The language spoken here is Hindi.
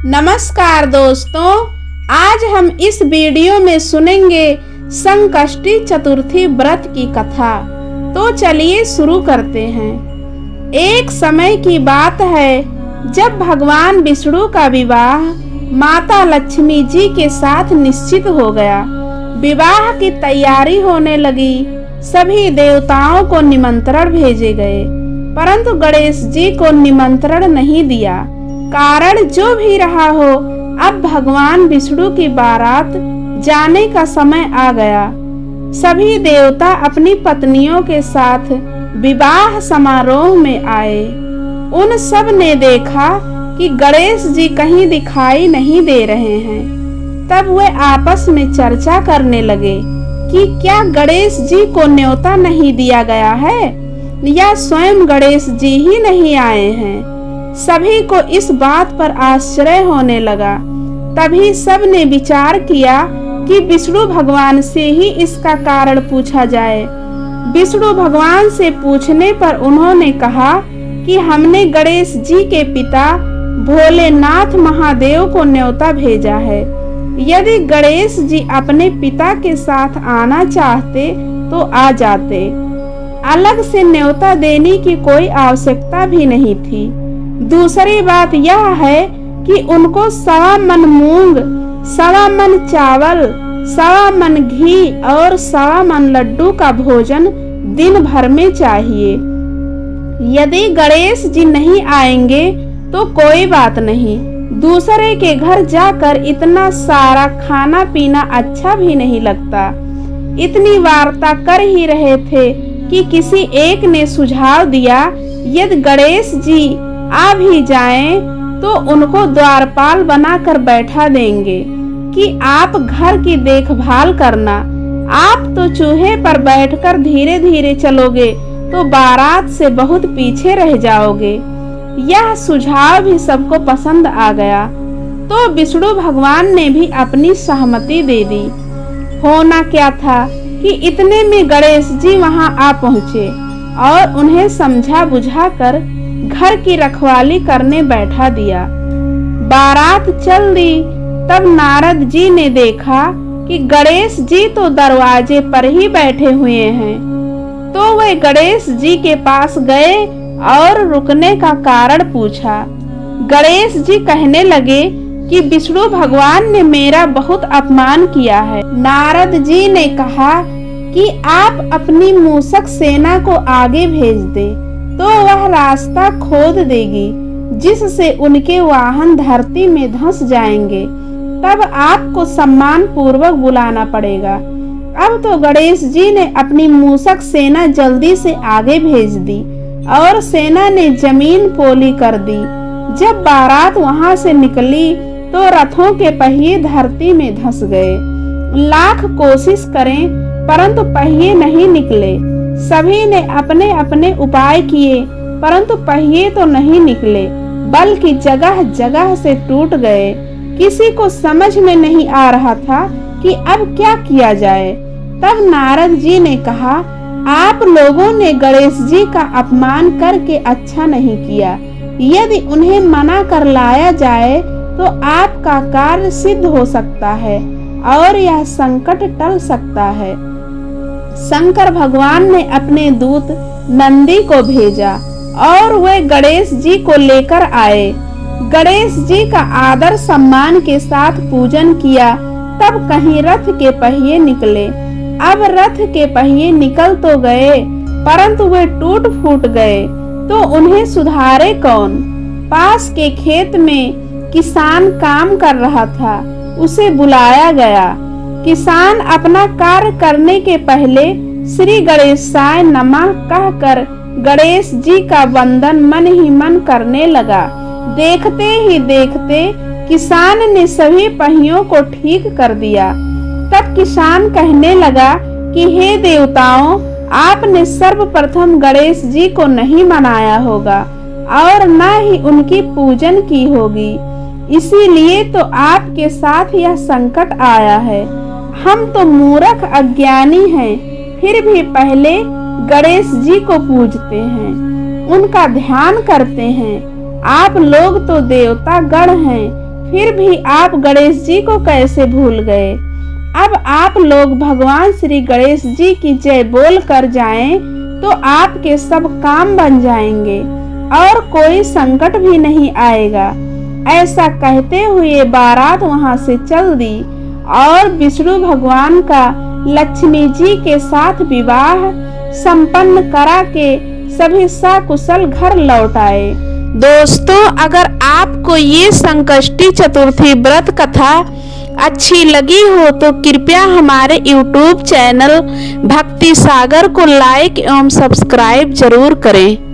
नमस्कार दोस्तों, आज हम इस वीडियो में सुनेंगे संकष्टी चतुर्थी व्रत की कथा। तो चलिए शुरू करते हैं। एक समय की बात है जब भगवान विष्णु का विवाह माता लक्ष्मी जी के साथ निश्चित हो गया। विवाह की तैयारी होने लगी। सभी देवताओं को निमंत्रण भेजे गए, परंतु गणेश जी को निमंत्रण नहीं दिया। कारण जो भी रहा हो, अब भगवान विष्णु की बारात जाने का समय आ गया। सभी देवता अपनी पत्नियों के साथ विवाह समारोह में आए। उन सब ने देखा कि गणेश जी कहीं दिखाई नहीं दे रहे हैं। तब वे आपस में चर्चा करने लगे कि क्या गणेश जी को न्योता नहीं दिया गया है या स्वयं गणेश जी ही नहीं आए हैं। सभी को इस बात पर आश्चर्य होने लगा। तभी सब ने विचार किया कि विष्णु भगवान से ही इसका कारण पूछा जाए। विष्णु भगवान से पूछने पर उन्होंने कहा कि हमने गणेश जी के पिता भोलेनाथ महादेव को न्योता भेजा है। यदि गणेश जी अपने पिता के साथ आना चाहते तो आ जाते। अलग से न्योता देने की कोई आवश्यकता भी नहीं थी। दूसरी बात यह है कि उनको 1.25 मन मूंग, 1.25 मन चावल, 1.25 मन घी और 1.25 मन लड्डू का भोजन दिन भर में चाहिए। यदि गणेश जी नहीं आएंगे तो कोई बात नहीं, दूसरे के घर जाकर इतना सारा खाना पीना अच्छा भी नहीं लगता। इतनी वार्ता कर ही रहे थे कि किसी एक ने सुझाव दिया, यदि गणेश जी आ भी जाएं तो उनको द्वारपाल बनाकर बैठा देंगे कि आप घर की देखभाल करना। आप तो चूहे पर बैठकर धीरे धीरे चलोगे तो बारात से बहुत पीछे रह जाओगे। यह सुझाव भी सबको पसंद आ गया, तो विष्णु भगवान ने भी अपनी सहमति दे दी। होना क्या था कि इतने में गणेश जी वहां आ पहुँचे और उन्हें समझा बुझाकर घर की रखवाली करने बैठा दिया। बारात चल दी। तब नारद जी ने देखा कि गणेश जी तो दरवाजे पर ही बैठे हुए हैं। तो वे गणेश जी के पास गए और रुकने का कारण पूछा। गणेश जी कहने लगे कि विष्णु भगवान ने मेरा बहुत अपमान किया है। नारद जी ने कहा कि आप अपनी मूषक सेना को आगे भेज दें, तो वह रास्ता खोद देगी जिससे उनके वाहन धरती में धंस जाएंगे। तब आपको सम्मान पूर्वक बुलाना पड़ेगा। अब तो गणेश जी ने अपनी मूषक सेना जल्दी से आगे भेज दी और सेना ने जमीन पोली कर दी। जब बारात वहां से निकली तो रथों के पहिए धरती में धंस गए। लाख कोशिश करें परंतु पहिए नहीं निकले। सभी ने अपने अपने उपाय किए, परंतु पहिए तो नहीं निकले, बल्कि जगह जगह से टूट गए। किसी को समझ में नहीं आ रहा था कि अब क्या किया जाए। तब नारद जी ने कहा, आप लोगों ने गणेश जी का अपमान करके अच्छा नहीं किया। यदि उन्हें मना कर लाया जाए तो आपका कार्य सिद्ध हो सकता है और यह संकट टल सकता है। शंकर भगवान ने अपने दूत नंदी को भेजा और वे गणेश जी को लेकर आए। गणेश जी का आदर सम्मान के साथ पूजन किया। तब कहीं रथ के पहिए निकले। अब रथ के पहिए निकल तो गए, परंतु वे टूट फूट गए, तो उन्हें सुधारे कौन। पास के खेत में किसान काम कर रहा था, उसे बुलाया गया। किसान अपना कार्य करने के पहले श्री गणेशाय नमः कहकर गणेश जी का वंदन मन ही मन करने लगा। देखते ही देखते किसान ने सभी पहियों को ठीक कर दिया। तब किसान कहने लगा कि हे देवताओं, आपने सर्वप्रथम गणेश जी को नहीं मनाया होगा और न ही उनकी पूजन की होगी, इसीलिए तो आपके साथ यह संकट आया है। हम तो मूर्ख अज्ञानी हैं, फिर भी पहले गणेश जी को पूजते हैं, उनका ध्यान करते हैं। आप लोग तो देवता गण हैं, फिर भी आप गणेश जी को कैसे भूल गए। अब आप लोग भगवान श्री गणेश जी की जय बोल कर जाएं तो आपके सब काम बन जाएंगे और कोई संकट भी नहीं आएगा। ऐसा कहते हुए बारात वहां से चल दी और विष्णु भगवान का लक्ष्मी जी के साथ विवाह संपन्न करा के सभी सकुशल घर लौट आए। दोस्तों, अगर आपको ये संकष्टी चतुर्थी व्रत कथा अच्छी लगी हो तो कृपया हमारे YouTube चैनल भक्ति सागर को लाइक एवं सब्सक्राइब जरूर करें।